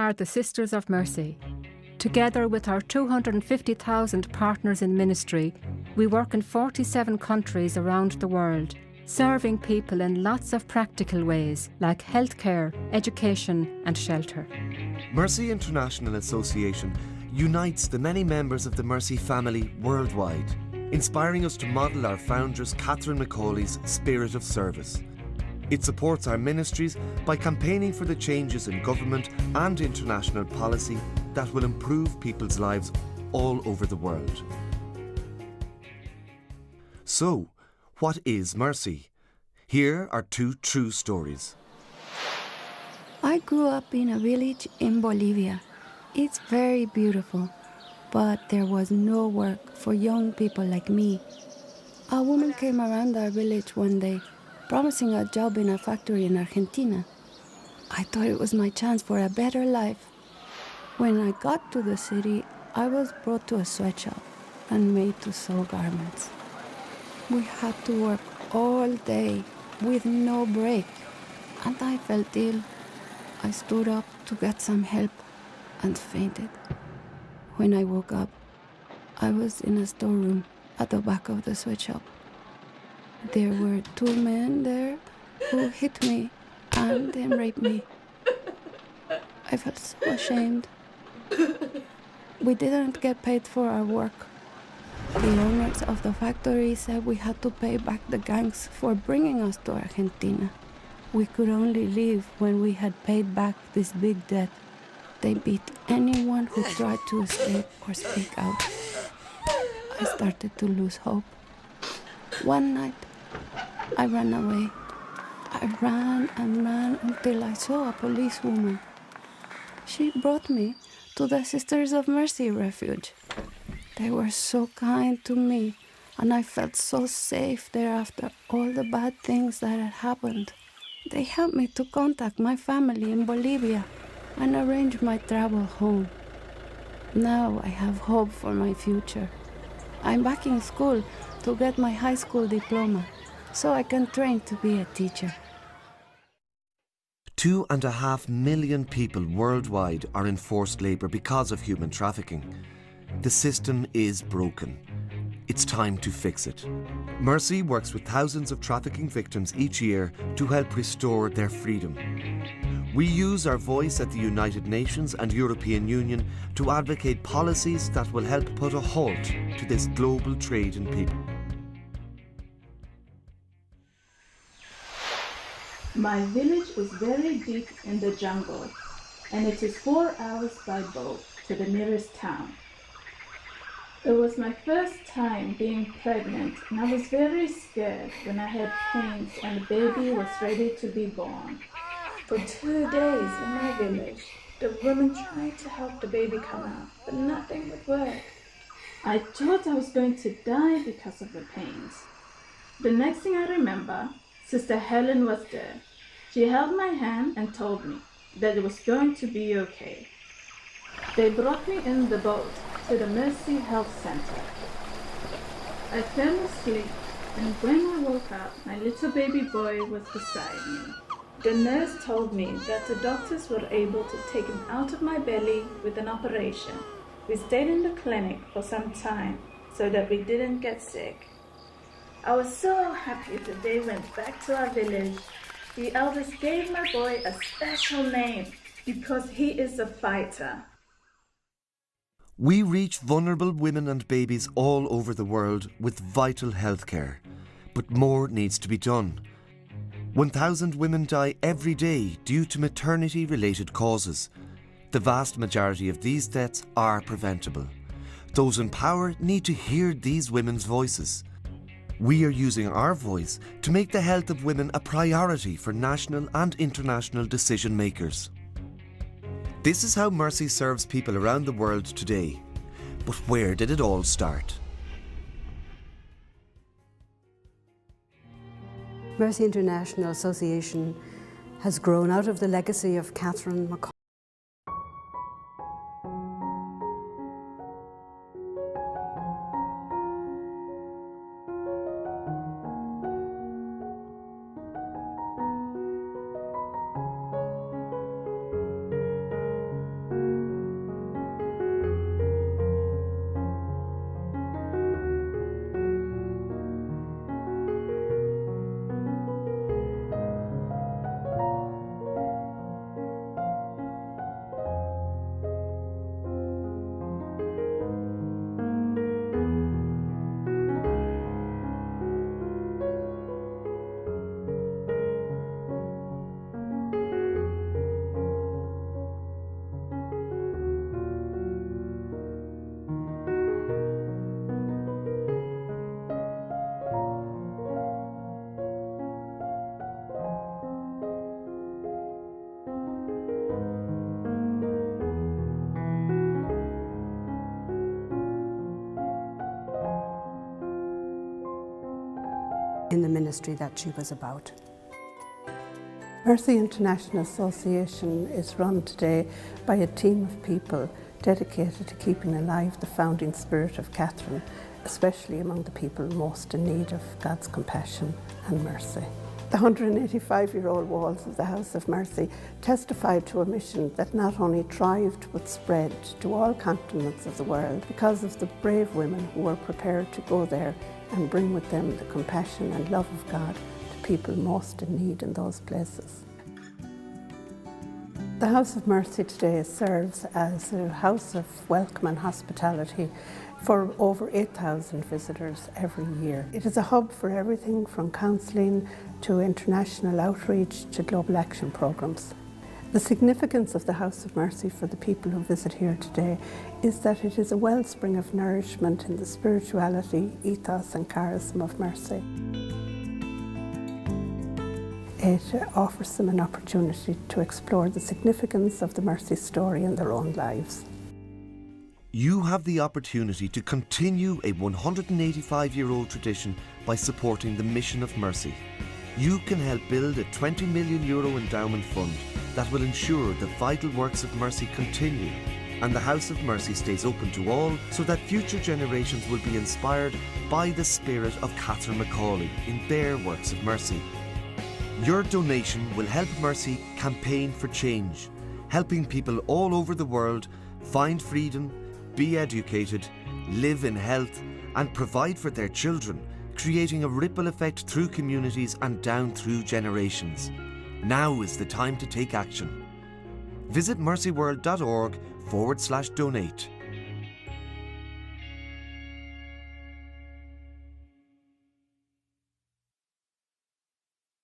are the Sisters of Mercy. Together with our 250,000 partners in ministry, we work in 47 countries around the world, serving people in lots of practical ways like healthcare, education and shelter. Mercy International Association unites the many members of the Mercy family worldwide, inspiring us to model our foundress Catherine Macaulay's spirit of service. It supports our ministries by campaigning for the changes in government and international policy that will improve people's lives all over the world. So, what is Mercy? Here are two true stories. I grew up in a village in Bolivia. It's very beautiful, but there was no work for young people like me. A woman came around our village one day, promising a job in a factory in Argentina. I thought it was my chance for a better life. When I got to the city, I was brought to a sweatshop and made to sew garments. We had to work all day with no break, and I felt ill. I stood up to get some help and fainted. When I woke up, I was in a storeroom at the back of the sweatshop. There were two men there who hit me and then raped me. I felt so ashamed. We didn't get paid for our work. The owners of the factory said we had to pay back the gangs for bringing us to Argentina. We could only leave when we had paid back this big debt. They beat anyone who tried to escape or speak out. I started to lose hope. One night, I ran away. I ran and ran until I saw a policewoman. She brought me to the Sisters of Mercy refuge. They were so kind to me, and I felt so safe there after all the bad things that had happened. They helped me to contact my family in Bolivia and arrange my travel home. Now I have hope for my future. I'm back in school to get my high school diploma, so I can train to be a teacher. 2.5 million people worldwide are in forced labour because of human trafficking. The system is broken. It's time to fix it. Mercy works with thousands of trafficking victims each year to help restore their freedom. We use our voice at the United Nations and European Union to advocate policies that will help put a halt to this global trade in people. My village is very deep in the jungle, and it is 4 hours by boat to the nearest town. It was my first time being pregnant, and I was very scared when I had pains and the baby was ready to be born. For 2 days in my village, the women tried to help the baby come out, but nothing would work. I thought I was going to die because of the pains. The next thing I remember, Sister Helen was there. She held my hand and told me that it was going to be okay. They brought me in the boat to the Mercy Health Center. I fell asleep, and when I woke up, my little baby boy was beside me. The nurse told me that the doctors were able to take him out of my belly with an operation. We stayed in the clinic for some time so that we didn't get sick. I was so happy that they went back to our village. The elders gave my boy a special name because he is a fighter. We reach vulnerable women and babies all over the world with vital health care. But more needs to be done. 1,000 women die every day due to maternity-related causes. The vast majority of these deaths are preventable. Those in power need to hear these women's voices. We are using our voice to make the health of women a priority for national and international decision makers. This is how Mercy serves people around the world today. But where did it all start? Mercy International Association has grown out of the legacy of Catherine Macaulay. in the ministry that she was about. Mercy International Association is run today by a team of people dedicated to keeping alive the founding spirit of Catherine, especially among the people most in need of God's compassion and mercy. The 185-year-old walls of the House of Mercy testified to a mission that not only thrived but spread to all continents of the world because of the brave women who were prepared to go there and bring with them the compassion and love of God to people most in need in those places. The House of Mercy today serves as a house of welcome and hospitality for over 8,000 visitors every year. It is a hub for everything from counselling to international outreach to global action programmes. The significance of the House of Mercy for the people who visit here today is that it is a wellspring of nourishment in the spirituality, ethos and charism of mercy. It offers them an opportunity to explore the significance of the Mercy story in their own lives. You have the opportunity to continue a 185-year-old tradition by supporting the Mission of Mercy. You can help build a €20 million endowment fund that will ensure the vital works of mercy continue and the House of Mercy stays open to all so that future generations will be inspired by the spirit of Catherine Macaulay in their works of mercy. Your donation will help Mercy campaign for change, helping people all over the world find freedom, be educated, live in health and provide for their children, creating a ripple effect through communities and down through generations. Now is the time to take action. Visit mercyworld.org/donate.